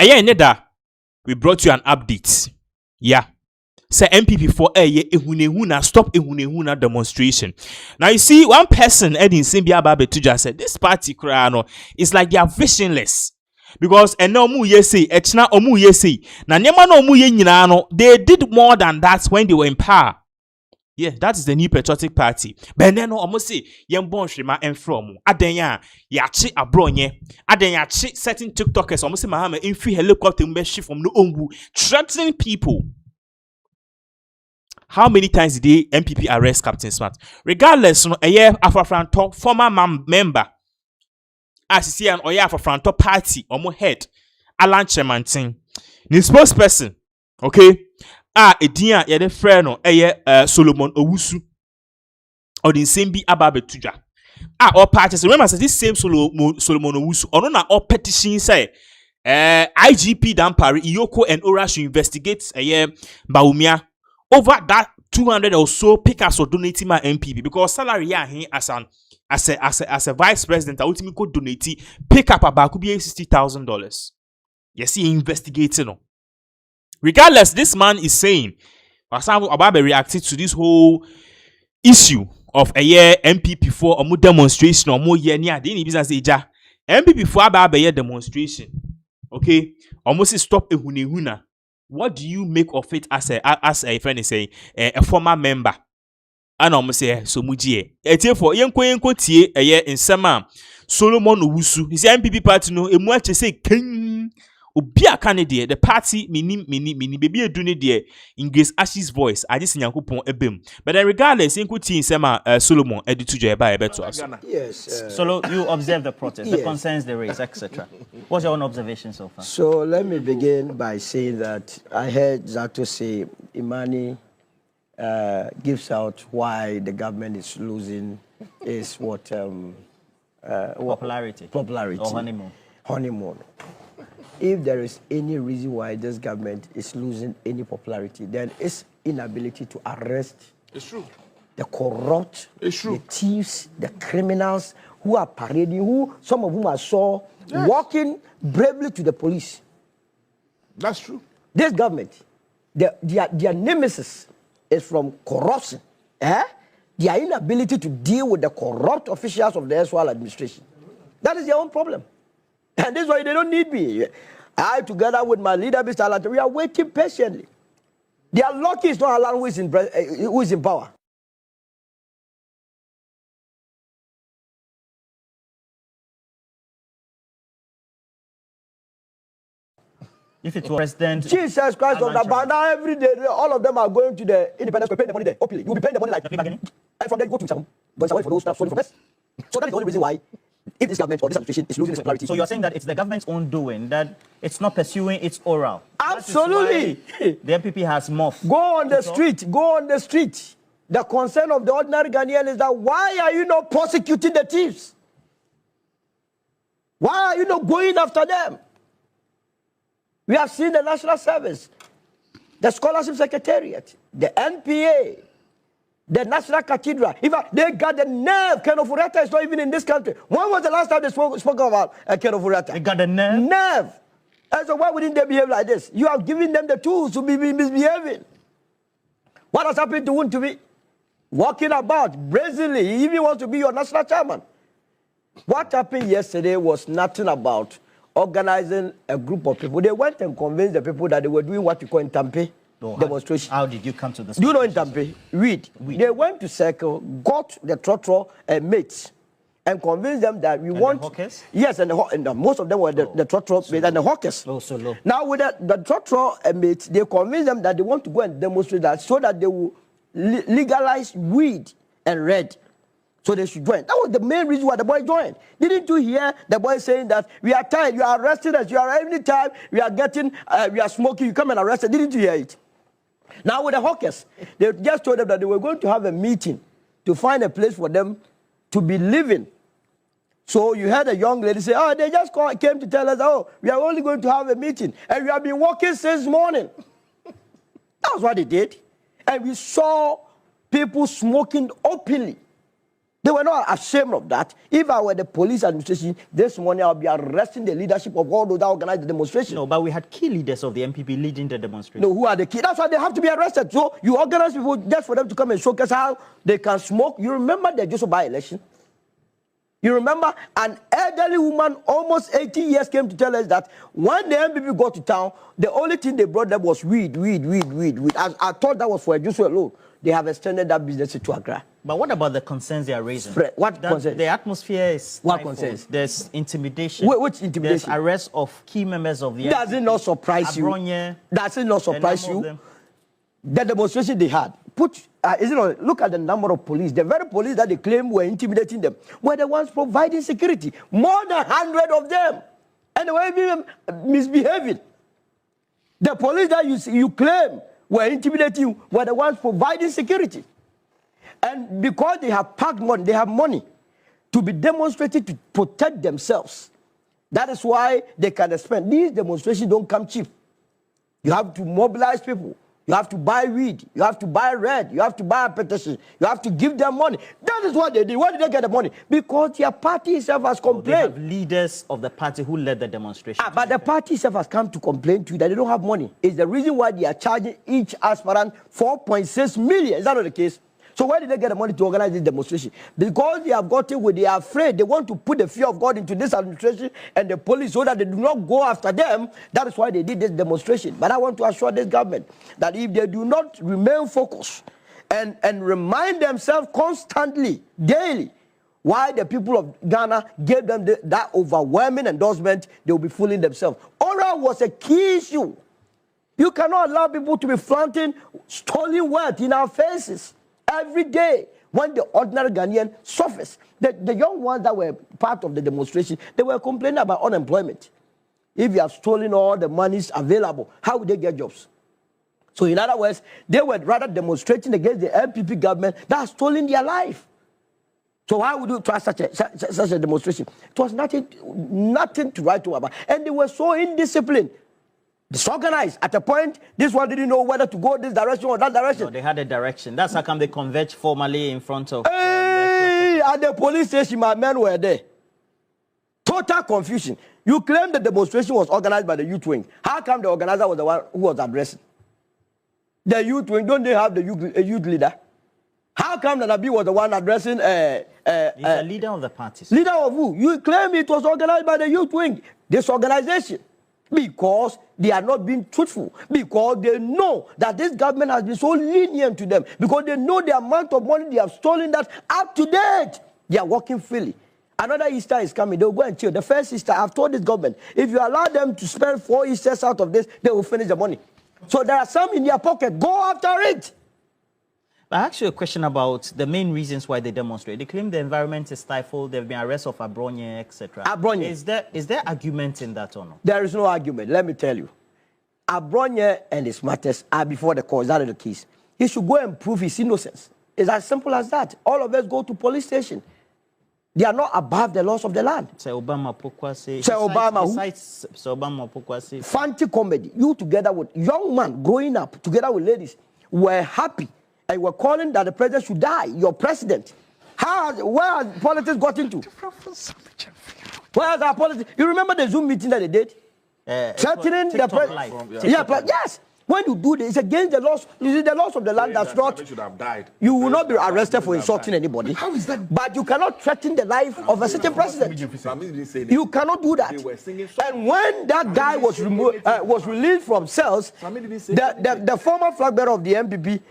Neda, we brought you an update. Yeah. Say NPP for Ahunahuna, stop Ahunahuna demonstration. Now you see, one person Edin Simbia Babetuja said this party crano is like they are visionless. Because no mu yesi, echna omu yesi. Na nyema no mu ye nyina no, they did more than that when they were in power. Yeah, that is the new patriotic party. But then no almost say yen bon shima en from adenya yachi abronye adenya chi certain TikTokers almost say mahama in free helicopter mbe from no ombu threatening people. How many times did the NPP arrest Captain Smart? Regardless, no, a year Afro-Franto former member, as you see, an Oya Afro-Franto party, or more head, Kyeremanteng, the spokesperson, okay, a dear, yeah, the friend, no, Solomon Owusu, or the same be Ababetuja. All parties, remember, this same Solomon Owusu, or not all petition say, IGP Dampari, Iyoko, and Ora should investigate a year, Baumia. Over that 200 or so pickers or donating my NPP because salary as a vice president, I ultimately could donate pick up about could be $60,000. Yes, he investigating. No. Regardless, this man is saying, Ababe reacted to this whole issue of a year NPP for a more demonstration or more year near the business eja NPP for Ababe demonstration. Okay, almost stop Ahunahuna. What do you make of it as a friend is saying a former member? And almost say so muji. Eti for yenko tie a year in summer. Solomon Owusu. He say NPP party no emu ache say king obi candidate the party mini baby eduni there in Grace Ash's voice. I just nyankopon ebem. But then regardless yenko tie in summer Solomon editujo eba ebe to us. Yes. Solo, you observe the protest, the concerns they raise, etc. What's your own observation so far? So let me begin by saying that I heard Zato say Imani gives out why the government is losing is what popularity. Popularity. Or honeymoon. Honeymoon. If there is any reason why this government is losing any popularity, then it's inability to arrest. It's true. The corrupt, it's true. The thieves, the criminals who are parading, who some of whom I saw walking bravely to the police. That's true. This government, their nemesis is from corruption. Their inability to deal with the corrupt officials of the Israel administration. That is their own problem. And this is why they don't need me. I, together with my leader, Mr. Alata, we are waiting patiently. They are lucky it's not Allah who is in power. If it was President Jesus Christ on the banner every day, all of them are going to the independence to pay the money there. Openly. You'll be paying the money like and from there you go to some. But for those stuff, so that is the only reason why, if this government or this administration is losing its popularity. So you're saying that it's the government's own doing, that it's not pursuing its oral. Absolutely. The NPP has morphed. Go on the street. Go on the street. The concern of the ordinary Ghanaian is that why are you not prosecuting the thieves? Why are you not going after them? We have seen the National Service, the Scholarship Secretariat, the NPA, the National Cathedral. In fact, they got the nerve. Kyeremanteng is not even in this country. When was the last time they spoke about Kyeremanteng? They got the nerve? Nerve. And so why wouldn't they behave like this? You have given them the tools to be misbehaving. What has happened to Wuntubi? Walking about brazenly. He even wants to be your national chairman. What happened yesterday was nothing about organizing a group of people. They went and convinced the people that they were doing what you call in Tampe demonstration. How did you come to this? Do you know in Tampe? Read. They went to circle, got the trotro mates, and convinced them that we want. The hawkers? Yes, and most of them were the trotro mates and the hawkers. Oh, so low. Now with the trotro mates, they convinced them that they want to go and demonstrate that so that they will legalize weed and red. So they should join. That was the main reason why the boy joined. Didn't you hear the boy saying that we are tired, you are arresting us, you are every time we are getting, we are smoking, you come and arrest us. Didn't you hear it? Now with the hawkers, they just told them that they were going to have a meeting to find a place for them to be living. So you heard a young lady say, oh, they just came to tell us, oh, we are only going to have a meeting. And we have been working since morning. That was what they did. And we saw people smoking openly. They were not ashamed of that. If I were the police administration, this morning I'll be arresting the leadership of all those that organized the demonstration. No, but we had key leaders of the NPP leading the demonstration. No, who are the key? That's why they have to be arrested. So you organize people just for them to come and showcase how they can smoke. You remember the Joseph by-election? You remember an elderly woman, almost 80 years, came to tell us that when the NPP got to town, the only thing they brought them was weed. I thought that was for a Joseph alone. They have extended that business to Accra. But what about the concerns they are raising? What concerns? The atmosphere is What stifled. concerns? There's intimidation. Which intimidation? There's arrest of key members of the Does it not surprise you? Abronye, Does it not surprise you? The demonstration they had, look at the number of police. The very police that they claim were intimidating them were the ones providing security. More than 100 of them. And they were even misbehaving. The police that you claim were intimidating you were the ones providing security. And because they have packed money, they have money to be demonstrated to protect themselves. That is why they can spend. These demonstrations don't come cheap. You have to mobilize people. You have to buy weed. You have to buy red. You have to buy a petition. You have to give them money. That is what they did. Why did they get the money? Because their party itself has complained. They have leaders of the party who led the demonstration. But the party itself has come to complain to you that they don't have money. It's the reason why they are charging each aspirant 4.6 million. Is that not the case? So where did they get the money to organize this demonstration? Because they have got it where they are afraid. They want to put the fear of God into this administration and the police so that they do not go after them. That is why they did this demonstration. But I want to assure this government that if they do not remain focused and remind themselves constantly, daily, why the people of Ghana gave them that overwhelming endorsement, they will be fooling themselves. Oral was a key issue. You cannot allow people to be flaunting stolen wealth in our faces. Every day, when the ordinary Ghanaian suffers, the young ones that were part of the demonstration, they were complaining about unemployment. If you have stolen all the monies available, how would they get jobs? So in other words, they were rather demonstrating against the NPP government that has stolen their life. So why would you trust such a demonstration? It was nothing to write to about. And they were so indisciplined. Disorganized. At a point, this one didn't know whether to go this direction or that direction. No, they had a direction. That's how come they converged formally in front of... At the police station, my men were there. Total confusion. You claim the demonstration was organized by the youth wing. How come the organizer was the one who was addressing? The youth wing, don't they have the youth leader? How come the Nabi was the one addressing... He's the leader of the party. Leader of who? You claim it was organized by the youth wing. This organization. Because they are not being truthful. Because they know that this government has been so lenient to them. Because they know the amount of money they have stolen that up to date. They are working freely. Another Easter is coming. They will go and chill. The first Easter, I've told this government, if you allow them to spend 4 Easters out of this, they will finish the money. So there are some in their pocket. Go after it. I asked you a question about the main reasons why they demonstrate. They claim the environment is stifled. There have been arrests of Abronye, etc. Abronye. Is there argument in that or no? There is no argument. Let me tell you. Abronye and his matters are before the court. That is the case. He should go and prove his innocence. It's as simple as that. All of us go to police station. They are not above the laws of the land. Sir Obama Pokwase. Sir Obama who? Sir Obama Pokwase. Fancy comedy. You together with young man growing up, together with ladies, were happy. And were calling that the president should die, your president. Where has politics got into? Where has our politics? You remember the Zoom meeting that they did? Threatening the president. Yes. When you do this, it's against the laws. You see, the laws of the land does not. Should have died. You will not be arrested for insulting anybody. How is that? But you cannot threaten the life of a certain president. You cannot do that. And when that guy was released from cells, the former flag bearer of the NPP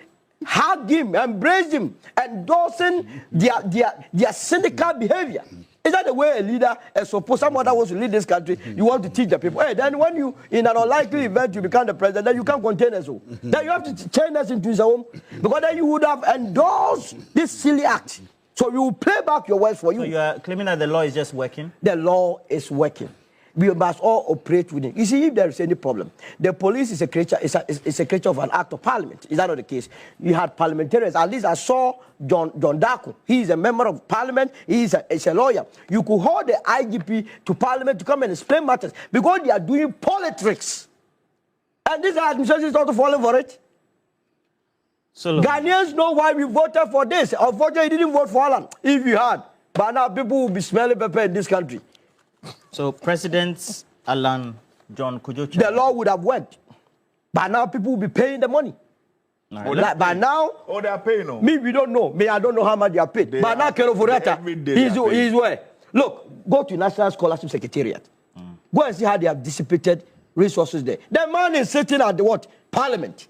hugged him, embraced him, endorsing their cynical behavior. Is that the way a leader is supposed? Someone that wants to lead this country, you want to teach the people. Hey, then when you, in an unlikely event, you become the president, then you can't contain us. Then you have to turn us into his own. Because then you would have endorsed this silly act. So we will play back your words for you. So you are claiming that the law is just working? The law is working. We must all operate within. You see, if there is any problem, the police is a creature. It's a creature of an act of parliament. Is that not the case? You had parliamentarians. At least I saw John Daku. He is a member of parliament. He is a lawyer. You could hold the IGP to parliament to come and explain matters because they are doing politics, and this administration is not falling for it. So look, Ghanaians know why we voted for this. Unfortunately, you didn't vote for Alan. If you had, but now people will be smelling pepper in this country. so President Alan John Kujocha. The law would have worked. But now people will be paying the money. All Like, by now, Oh, they are paying. No. me, we don't know. Me, I don't know how much they are paid. But now, every Kyeremanteng, day they are paid. he's where? Look, go to National Scholarship Secretariat. Go and see how they have dissipated resources there. The man is sitting at the what? Parliament.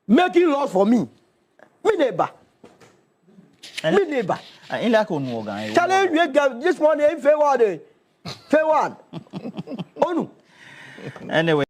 Making laws for me. Me neighbor. Me neighbor. In that one, Morgan. Challenge you this morning, fair one. Fair one. Oh no. Anyway.